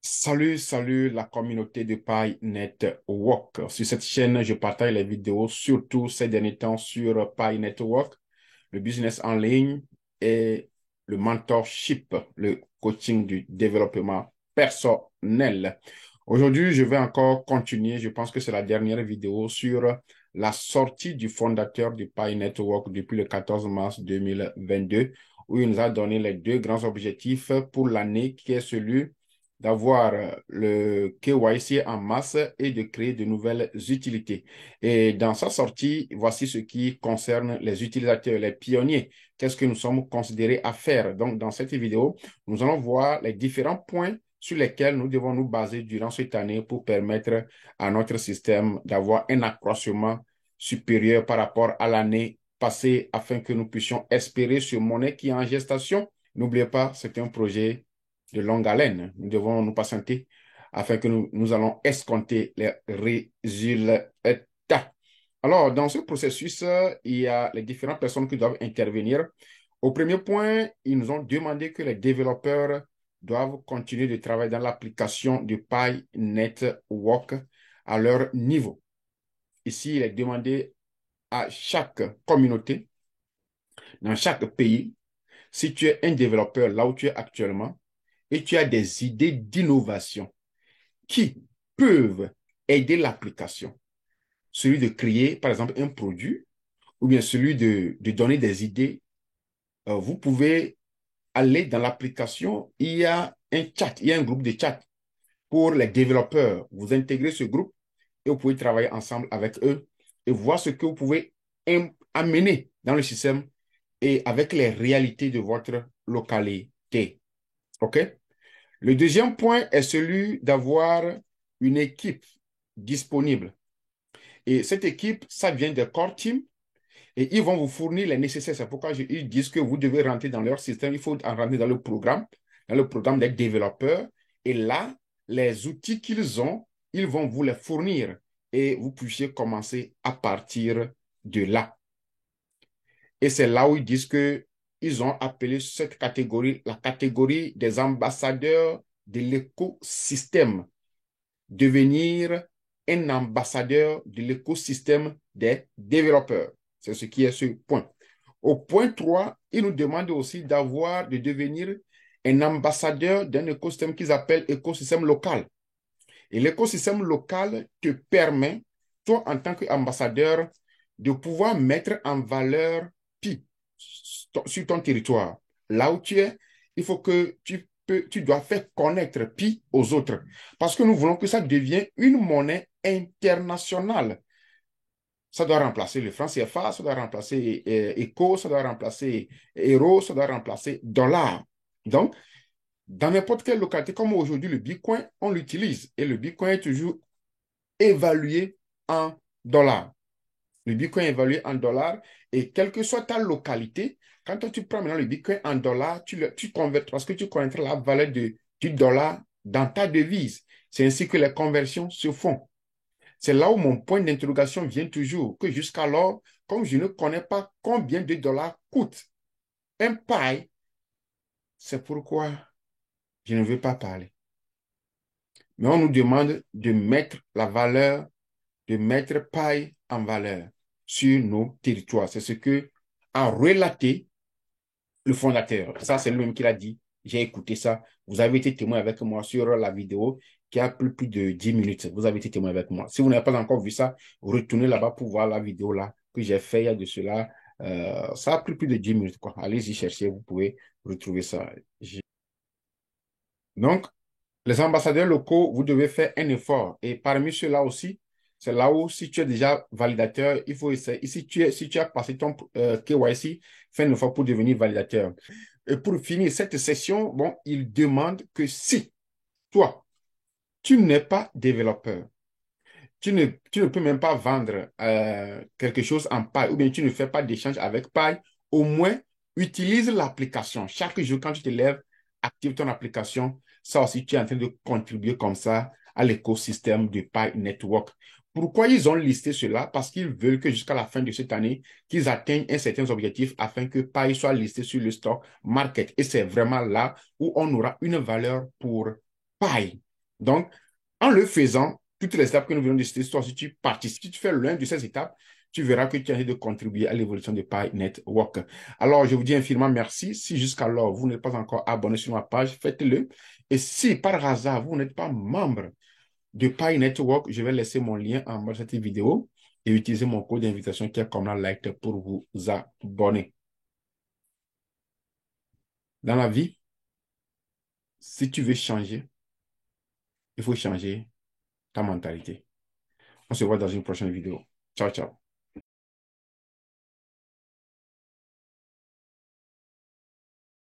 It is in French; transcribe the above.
Salut la communauté de Pi Network. Sur cette chaîne, je partage les vidéos, surtout ces derniers temps sur Pi Network, le business en ligne et le mentorship, le coaching du développement personnel. Aujourd'hui, je vais encore continuer. Je pense que c'est la dernière vidéo sur la sortie du fondateur du Pi Network depuis le 14 mars 2022, où il nous a donné les deux grands objectifs pour l'année, qui est celui d'avoir le KYC en masse et de créer de nouvelles utilités. Et dans sa sortie, voici ce qui concerne les utilisateurs, les pionniers. Qu'est-ce que nous sommes considérés à faire? Donc, dans cette vidéo, nous allons voir les différents points sur lesquels nous devons nous baser durant cette année pour permettre à notre système d'avoir un accroissement supérieur par rapport à l'année passée afin que nous puissions espérer sur monnaie qui est en gestation. N'oubliez pas, c'est un projet de longue haleine. Nous devons nous patienter afin que nous allons escompter les résultats. Alors, dans ce processus, il y a les différentes personnes qui doivent intervenir. Au premier point, ils nous ont demandé que les développeurs doivent continuer de travailler dans l'application du Pi Network à leur niveau. Ici, il est demandé à chaque communauté, dans chaque pays, si tu es un développeur là où tu es actuellement, et tu as des idées d'innovation qui peuvent aider l'application. Celui de créer, par exemple, un produit ou bien celui de donner des idées. Vous pouvez aller dans l'application, il y a un chat, il y a un groupe de chat pour les développeurs. Vous intégrez ce groupe et vous pouvez travailler ensemble avec eux et voir ce que vous pouvez amener dans le système et avec les réalités de votre localité. OK? Le deuxième point est celui d'avoir une équipe disponible. Et cette équipe, ça vient des core teams et ils vont vous fournir les nécessaires. C'est pourquoi ils disent que vous devez rentrer dans leur système. Il faut rentrer dans le programme des développeurs. Et là, les outils qu'ils ont, ils vont vous les fournir et vous puissiez commencer à partir de là. Et c'est là où ils disent que ils ont appelé cette catégorie la catégorie des ambassadeurs de l'écosystème. Devenir un ambassadeur de l'écosystème des développeurs. C'est ce qui est ce point. Au point 3, ils nous demandent aussi de devenir un ambassadeur d'un écosystème qu'ils appellent écosystème local. Et l'écosystème local te permet, toi, en tant qu'ambassadeur, de pouvoir mettre en valeur Pi sur ton territoire. Là où tu es, il faut que tu dois faire connaître Pi aux autres. Parce que nous voulons que ça devienne une monnaie internationale. Ça doit remplacer le franc CFA, ça doit remplacer ECO, ça doit remplacer Euro, ça doit remplacer dollar. Donc, dans n'importe quelle localité, comme aujourd'hui le Bitcoin, on l'utilise. Et le Bitcoin est toujours évalué en dollars. Le Bitcoin est évalué en dollars. Et quelle que soit ta localité, quand toi, tu prends maintenant le Bitcoin en dollars, tu convertis parce que tu connaîtras la valeur du dollar dans ta devise. C'est ainsi que les conversions se font. C'est là où mon point d'interrogation vient toujours, que jusqu'alors, comme je ne connais pas combien de dollars coûte un paille, c'est pourquoi je ne veux pas parler. Mais on nous demande de mettre la valeur, de mettre paille en valeur sur nos territoires. C'est ce que a relaté le fondateur. Ça, c'est lui-même qui l'a dit. J'ai écouté ça. Vous avez été témoin avec moi sur la vidéo qui a plus de 10 minutes. Vous avez été témoin avec moi. Si vous n'avez pas encore vu ça, retournez là-bas pour voir la vidéo là que j'ai fait il y a de cela. Ça a pris plus de 10 minutes, quoi. Allez-y chercher, vous pouvez retrouver ça. Donc, les ambassadeurs locaux, vous devez faire un effort. Et parmi ceux-là aussi, c'est là où, si tu es déjà validateur, il faut essayer. Et si tu as passé ton KYC, fais un effort pour devenir validateur. Et pour finir cette session, bon, il demande que si toi, tu n'es pas développeur, tu ne peux même pas vendre quelque chose en paille ou bien tu ne fais pas d'échange avec paille, au moins utilise l'application. Chaque jour, quand tu te lèves, active ton application. Ça aussi, tu es en train de contribuer comme ça à l'écosystème de Pi Network. Pourquoi ils ont listé cela? Parce qu'ils veulent que jusqu'à la fin de cette année, qu'ils atteignent un certain objectif afin que Pi soit listé sur le stock market. Et c'est vraiment là où on aura une valeur pour Pi. Donc, en le faisant, toutes les étapes que nous venons de citer, toi, si tu participes, si tu fais l'une de ces étapes, tu verras que tu as envie de contribuer à l'évolution de Pi Network. Alors, je vous dis infiniment merci. Si jusqu'alors, vous n'êtes pas encore abonné sur ma page, faites-le. Et si par hasard, vous n'êtes pas membre de Pi Network, je vais laisser mon lien en bas de cette vidéo et utiliser mon code d'invitation qui est comme la light pour vous abonner. Dans la vie, si tu veux changer, il faut changer ta mentalité. On se voit dans une prochaine vidéo. Ciao, ciao.